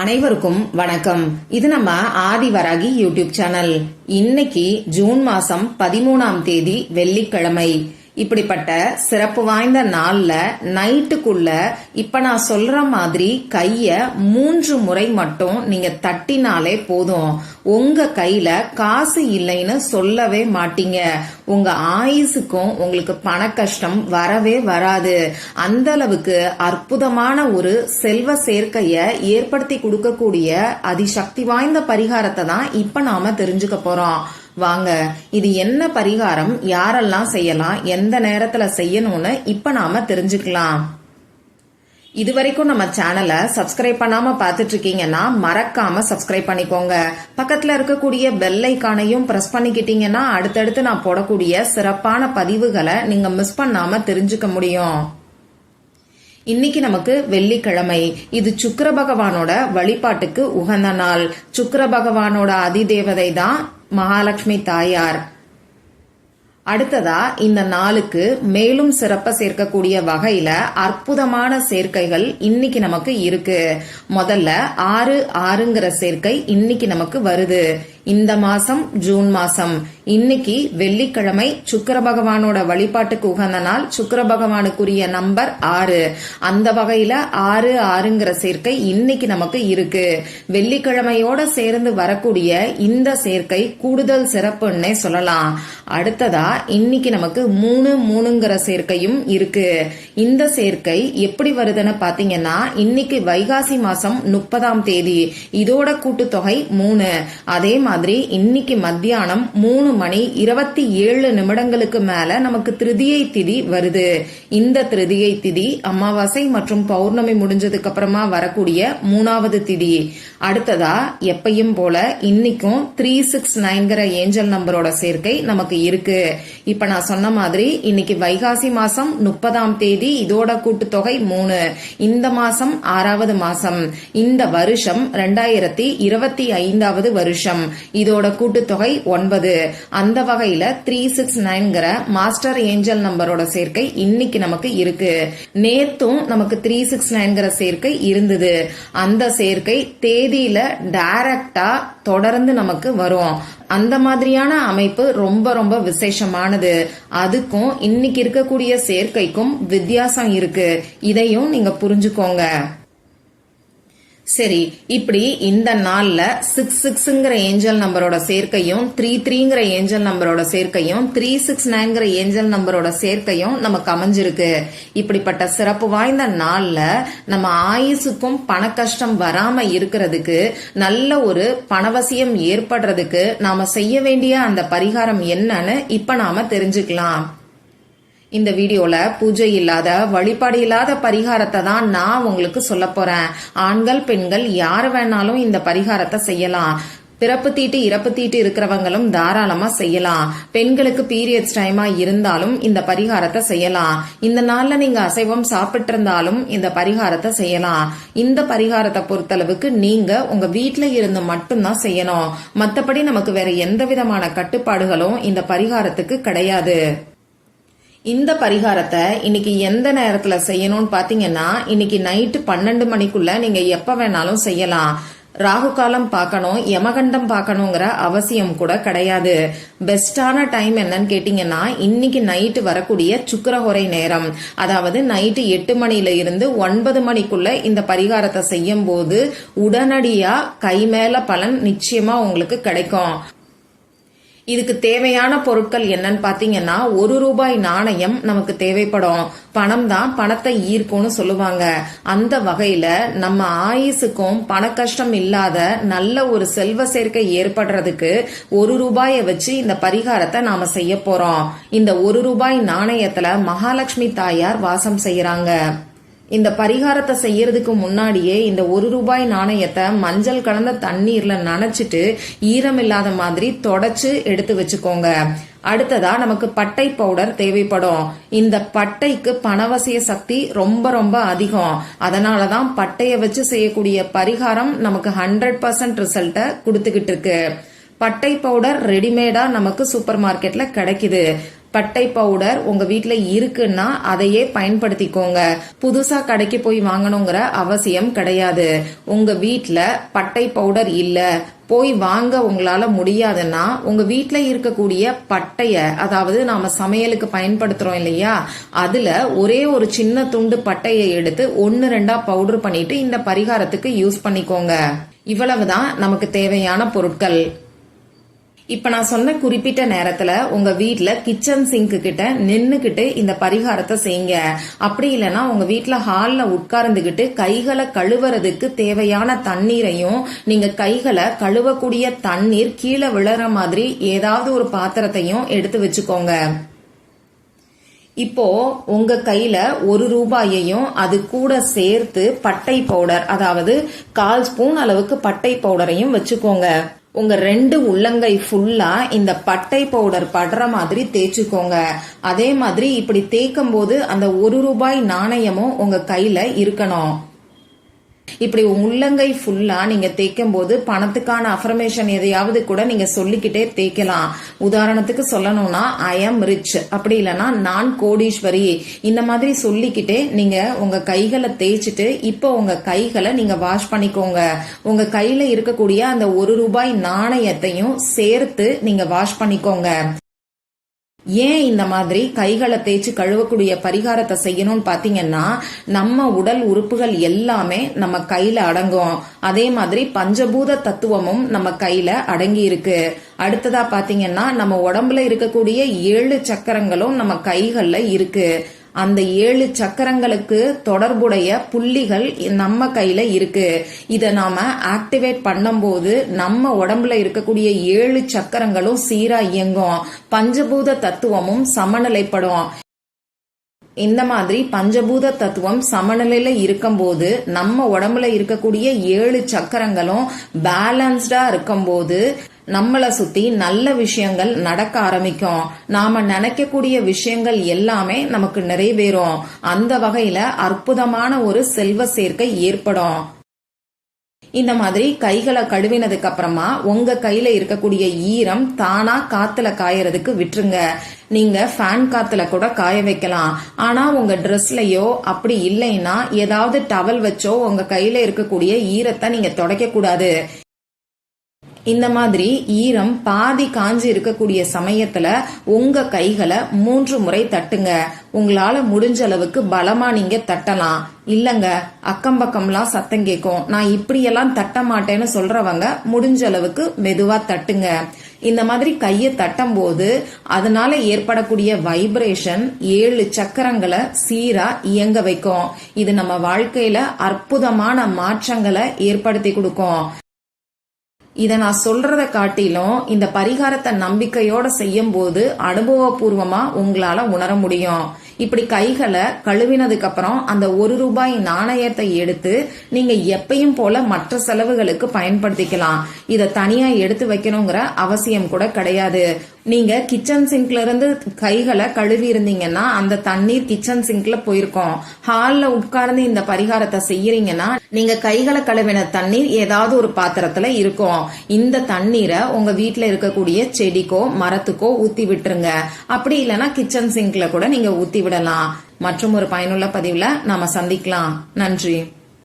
அனைவருக்கும் வணக்கம். இது நம்ம ஆதிவராகி யூடியூப் சேனல். இன்னைக்கு ஜூன் மாசம் 13ஆம் தேதி வெள்ளிக்கிழமை. இப்படிப்பட்ட சிறப்பு வாய்ந்த நாள்ல நைட்டுக்குள்ள இப்ப நான் சொல்ற மாதிரி கைய 3 முறை மட்டும் நீங்க தட்டினாலே போதும். உங்க கையில காசு இல்லைன்னு சொல்லவே மாட்டீங்க. உங்க ஆயுசுக்கும் உங்களுக்கு பண கஷ்டம் வரவே வராது. அந்த அளவுக்கு அற்புதமான ஒரு செல்வ சேர்க்கைய ஏற்படுத்தி கொடுக்கக்கூடிய அதிசக்தி வாய்ந்த பரிகாரத்தை தான் இப்ப நாம தெரிஞ்சுக்க போறோம். வாங்க, இது என்ன பரிகாரம், யாரெல்லாம் செய்யலாம், எந்த நேரத்துல செய்யணும்னு இப்ப நாம தெரிஞ்சுக்கலாம். இதுவரைக்கும் நம்ம சேனலை சப்ஸ்கிரைப் பண்ணாம பாத்துட்டு இருக்கீங்கன்னா மறக்காம சப்ஸ்கிரைப் பண்ணிக்கோங்க. பக்கத்துல இருக்கக்கூடிய பெல் ஐகானையும் பிரஸ் பண்ணிக்கிட்டீங்கன்னா அடுத்தடுத்து நான் போடக்கூடிய சிறப்பான பதிவுகளை நீங்க மிஸ் பண்ணாம தெரிஞ்சுக்க முடியும். இன்னைக்கு நமக்கு வெள்ளிக்கிழமை. இது சுக்கிர பகவானோட வழிபாட்டுக்கு உகந்த நாள். சுக்கிர பகவானோட அதிதேவதை தான் மகாலட்சுமி தாயார். அடுத்ததா இந்த நாளுக்கு மேலும் சிறப்ப சேர்க்கக்கூடிய வகையில அற்புதமான சேர்க்கைகள் இன்னைக்கு நமக்கு இருக்கு. முதல்ல 6/6ங்கிற சேர்க்கை இன்னைக்கு நமக்கு வருது. இந்த மாசம் ஜூன் மாசம். இன்னைக்கு வெள்ளிக்கிழமை, சுக்கிர பகவானோட வழிபாட்டுக்கு உகந்த நாள். சுக்கிர பகவானுக்குரிய நம்பர் 6. அந்த வகையில 6/6ங்கிற சேர்க்கை இன்னைக்கு நமக்கு இருக்கு. வெள்ளிக்கிழமையோட சேர்ந்து வரக்கூடிய இந்த சேர்க்கை கூடுதல் சிறப்புன்னே சொல்லலாம். அடுத்ததா இன்னைக்கு நமக்கு 3/3ங்கிற சேர்க்கையும் இருக்கு. இந்த சேர்க்கை எப்படி வருதுன்னு பாத்தீங்கன்னா, இன்னைக்கு வைகாசி மாசம் 30ஆம் தேதி. இதோட கூட்டுத்தொகை 3. அதே மாதிரி இன்னைக்கு மத்தியானம் 3:27 மேல நமக்கு திருதியை திதி வருது. இந்த திருதியை திதி அமாவாசை மற்றும் பௌர்ணமி முடிஞ்சதுக்கு அப்புறமா வரக்கூடிய 3வது திதி. அடுத்ததா எப்பையும் போல இன்னைக்கும் 369ங்கிற ஏஞ்சல் நம்பரோட சேர்க்கை நமக்கு இருக்கு. இப்ப நான் சொன்ன மாதிரி இன்னைக்கு வைகாசி மாசம் 30ஆம் தேதி. இதோட கூட்டுத்தொகை 3. இந்த மாசம் 6வது மாசம். இந்த வருஷம் 2025வது வருஷம். இதோட கூட்டுத்தொகை 9. அந்த வகையில 369ங்கிற மாஸ்டர் ஏஞ்சல் நம்பரோட சேர்க்கை இன்னைக்கு நமக்கு இருக்கு. நேத்தும் நமக்கு 369ங்கிற சேர்க்கை இருந்தது. அந்த சேர்க்கை தேதியில டைரக்டா தொடர்ந்து நமக்கு வரும். அந்த மாதிரியான அமைப்பு ரொம்ப ரொம்ப விசேஷமானது. அதுக்கும் இன்னைக்கு இருக்கக்கூடிய சேர்க்கைக்கும் வித்தியாசம் இருக்கு. இதையும் நீங்க புரிஞ்சுக்கோங்க. சரி, இப்படி இந்த நாள்ல 66ங்கிற ஏஞ்சல் நம்பரோட சேர்க்கையும் 33ங்கிற ஏஞ்சல் நம்பரோட சேர்க்கையும் 369ங்கிற ஏஞ்சல் நம்பரோட சேர்க்கையும் நமக்கு அமைஞ்சிருக்கு. இப்படிப்பட்ட சிறப்பு வாய்ந்த நாள்ல நம்ம ஆயுசுக்கும் பண கஷ்டம் வராம இருக்கிறதுக்கு, நல்ல ஒரு பணவசியம் ஏற்படுறதுக்கு நாம செய்ய வேண்டிய அந்த பரிகாரம் என்னன்னு இப்ப நாம தெரிஞ்சுக்கலாம். இந்த வீடியோல பூஜை இல்லாத, வழிபாடு இல்லாத பரிகாரத்தை தான் நான் உங்களுக்கு சொல்ல போறேன். ஆண்கள் பெண்கள் யாரு வேணாலும் இந்த பரிகாரத்தை செய்யலாம். பிறப்பு தீட்டு இறப்பு தீட்டு இருக்கிறவங்களும் தாராளமா செய்யலாம். பெண்களுக்கு பீரியட்ஸ் டைமா இருந்தாலும் இந்த பரிகாரத்தை செய்யலாம். இந்த நாள்ல நீங்க அசைவம் சாப்பிட்டு இருந்தாலும் இந்த பரிகாரத்தை செய்யலாம். இந்த பரிகாரத்தை பொறுத்தளவுக்கு நீங்க உங்க வீட்டுல இருந்து மட்டும்தான் செய்யணும். மத்தபடி நமக்கு வேற எந்த விதமான கட்டுப்பாடுகளும் இந்த பரிகாரத்துக்கு கிடையாது. இந்த பரிகாரத்தை இன்னைக்கு எந்த நேரத்துல செய்யணும்னு பாத்தீங்கன்னா, இன்னைக்கு நைட்டு 12 மணிக்குள்ள நீங்க எப்ப வேணாலும் செய்யலாம். ராகு காலம் பார்க்கணும், யமகண்டம் பார்க்கணுங்கிற அவசியம் கூட கிடையாது. பெஸ்டான டைம் என்னன்னு கேட்டீங்கன்னா, இன்னைக்கு நைட்டு வரக்கூடிய சுக்கிரஹோரை நேரம். அதாவது நைட்டு 8 மணில இருந்து 9 மணிக்குள்ள இந்த பரிகாரத்தை செய்யும் போது உடனடியா கை மேல பலன் நிச்சயமா உங்களுக்கு கிடைக்கும். இதுக்கு தேவையான பொருட்கள் என்னன்னு பாத்தீங்கன்னா, 1 ரூபாய் நாணயம் நமக்கு தேவைப்படும். பணம் தான் பணத்தை ஈர்க்கும்னு சொல்லுவாங்க. அந்த வகையில நம்ம ஆயுசுக்கும் பண கஷ்டம் இல்லாத நல்ல ஒரு செல்வ சேர்க்கை ஏற்படுறதுக்கு 1 ரூபாயை வச்சு இந்த பரிகாரத்தை நாம செய்ய போறோம். இந்த 1 ரூபாய் நாணயத்துல மகாலட்சுமி தாயார் வாசம் செய்யறாங்க. இந்த பரிகாரத்தை செய்யறதுக்கு முன்னாடியே இந்த 1 ரூபாய் நாணயத்தை மஞ்சள் கலந்த தண்ணீர்ல நனைச்சிட்டு ஈரமில்லாத மாதிரி தொடச்சு எடுத்து வச்சுக்கோங்க. அடுத்ததா நமக்கு பட்டை பவுடர் தேவைப்படும். இந்த பட்டைக்கு பணவசிய சக்தி ரொம்ப ரொம்ப அதிகம். அதனாலதான் பட்டைய வச்சு செய்யக்கூடிய பரிகாரம் நமக்கு 100% ரிசல்ட்ட கொடுத்துக்கிட்டு இருக்கு. பட்டை பவுடர் ரெடிமேடா நமக்கு சூப்பர் மார்க்கெட்ல கிடைக்குது. பட்டை பவுடர் உங்க வீட்ல இருக்குன்னா அதையே பயன்படுத்திக்கோங்க. புதுசா கடைக்கு போய் வாங்கணுங்கிற அவசியம் கிடையாது. உங்க வீட்ல பட்டை பவுடர் இல்ல, போய் வாங்க உங்களால முடியாதுன்னா உங்க வீட்ல இருக்கக்கூடிய பட்டைய, அதாவது நாம சமையலுக்கு பயன்படுத்துறோம் இல்லையா, அதுல ஒரே ஒரு சின்ன துண்டு பட்டையை எடுத்து 1-2 பவுடர் பண்ணிட்டு இந்த பரிகாரத்துக்கு யூஸ் பண்ணிக்கோங்க. இவ்வளவுதான் நமக்கு தேவையான பொருட்கள். இப்ப நான் சொன்ன குறிப்பிட்ட நேரத்துல உங்க வீட்ல கிச்சன் சிங்க் கிட்ட நின்னுகிட்டு இந்த பரிகாரத்தை செய்யுங்க. அப்படி இல்லைன்னா உங்க வீட்ல ஹால்ல உட்கார்ந்துகிட்டு கைகளை கழுவுறதுக்கு தேவையான தண்ணீரையும், நீங்க கைகளை கழுவக்கூடிய தண்ணீர் கீழே விழற மாதிரி ஏதாவது ஒரு பாத்திரத்தையும் எடுத்து வச்சுக்கோங்க. இப்போ உங்க கையில 1 ரூபாயையும் அது கூட சேர்த்து பட்டை பவுடர், அதாவது 1/4 ஸ்பூன் அளவுக்கு பட்டை பவுடரையும் வச்சுக்கோங்க. உங்க 2 உள்ளங்கை ஃபுல்லா இந்த பட்டை பவுடர் படுற மாதிரி தேய்ச்சுக்கோங்க. அதே மாதிரி இப்படி தேய்க்கும் போது அந்த 1 ரூபாய் நாணயமும் உங்க கையில இருக்கணும். இப்படி உள்ளங்கை ஃபுல்லா நீங்க தேய்க்கும் போது பணத்துக்கான அஃபர்மேஷன் எதையாவது கூட நீங்க சொல்லிக்கிட்டே தேய்க்கலாம். உதாரணத்துக்கு சொல்லணும்னா ஐ ஆம் ரிச், அப்படி இல்லைன்னா நான் கோடீஸ்வரி, இந்த மாதிரி சொல்லிக்கிட்டே நீங்க உங்க கைகளை தேய்ச்சிட்டு இப்போ உங்க கைகளை நீங்க வாஷ் பண்ணிக்கோங்க. உங்க கையில இருக்கக்கூடிய அந்த 1 ரூபாய் நாணயத்தையும் சேர்த்து நீங்க வாஷ் பண்ணிக்கோங்க. ஏன் இந்த மாதிரி கைகளை தேய்ச்சி கழுவக்கூடிய பரிகாரத்தை செய்யணும்னு பாத்தீங்கன்னா, நம்ம உடல் உறுப்புகள் எல்லாமே நம்ம கையில அடங்கும். அதே மாதிரி பஞ்சபூத தத்துவமும் நம்ம கையில அடங்கி இருக்கு. அடுத்ததா பாத்தீங்கன்னா, நம்ம உடம்புல இருக்கக்கூடிய 7 சக்கரங்களும் நம்ம கைகள்ல இருக்கு. அந்த 7 சக்கரங்களுக்கு தொடர்புடைய புள்ளிகள் நம்ம கையில இருக்கு. இத நாம ஆக்டிவேட் பண்ணும்போது நம்ம உடம்புல இருக்கக்கூடிய 7 சக்கரங்களும் சீரா இயங்கும், பஞ்சபூத தத்துவமும் சமநிலைப்படும். இந்த மாதிரி பஞ்சபூத தத்துவம் சமநிலையில இருக்கும்போது நம்ம உடம்புல இருக்கக்கூடிய 7 சக்கரங்களும் பேலன்ஸ்டா இருக்கும்போது நம்மளை சுத்தி நல்ல விஷயங்கள் நடக்க ஆரம்பிக்கும். நாம நினைக்கக்கூடிய விஷயங்கள் எல்லாமே நமக்கு நிறைவேறும். அந்த வகையில அற்புதமான ஒரு செல்வ சேர்க்கை ஏற்படும். இந்த மாதிரி கைகளை கழுவினதுக்கு அப்புறமா உங்க கையில இருக்கக்கூடிய ஈரம் தானா காத்துல காயறதுக்கு விட்டுருங்க. நீங்க ஃபேன் காத்துல கூட காய வைக்கலாம். ஆனா உங்க ட்ரெஸ்லயோ அப்படி இல்லைன்னா ஏதாவது டவல் வச்சோ உங்க கையில இருக்கக்கூடிய ஈரத்தை நீங்க துடைக்க கூடாது. இந்த மாதிரி ஈரம் பாதி காஞ்சி இருக்கக்கூடிய சமயத்துல உங்க கைகளை 3 முறை தட்டுங்க. உங்களால முடிஞ்ச அளவுக்கு பலமா நீங்க தட்டலாம். இல்லங்க அக்கம் பக்கம்லாம் சத்தம் கேட்கும், நான் இப்படியெல்லாம் தட்ட மாட்டேன்னு சொல்றவங்க முடிஞ்ச அளவுக்கு மெதுவா தட்டுங்க. இந்த மாதிரி கையை தட்டும் போது அதனால ஏற்படக்கூடிய வைப்ரேஷன் 7 சக்கரங்களை சீரா இயங்க வைக்கும். இது நம்ம வாழ்க்கையில அற்புதமான மாற்றங்களை ஏற்படுத்தி கொடுக்கும். இத நான் சொல்றத காட்டிலும் இந்த பரிகாரத்தை நம்பிக்கையோட செய்யும் போது அனுபவபூர்வமா உங்களால உணர முடியும். இப்படி கைகளை கழுவினதுக்கு அப்புறம் அந்த 1 ரூபாய் நாணயத்தை எடுத்து நீங்க எப்பயும் போல மற்ற செலவுகளுக்கு பயன்படுத்திக்கலாம். இத தனியா எடுத்து வைக்கணுங்கிற அவசியம் கூட கிடையாது. நீங்க கிச்சன் சிங்க்ல இருந்து கைகளை கழுவி இருந்தீங்கன்னா அந்த தண்ணீர் கிச்சன் சிங்க்ல போயிருக்கும். ஹால்ல உட்கார்ந்து இந்த பரிகாரத்தை செய்யறீங்கன்னா நீங்க கைகளை கழுவின தண்ணீர் ஏதாவது ஒரு பாத்திரத்துல இருக்கும். இந்த தண்ணீரை உங்க வீட்டுல இருக்கக்கூடிய செடிக்கோ மரத்துக்கோ ஊத்தி விட்டுருங்க. அப்படி இல்லைன்னா கிச்சன் சிங்க்ல கூட நீங்க ஊத்தி விடலாம். மற்றும் ஒரு பயனுள்ள பதிவுல நாம சந்திக்கலாம். நன்றி.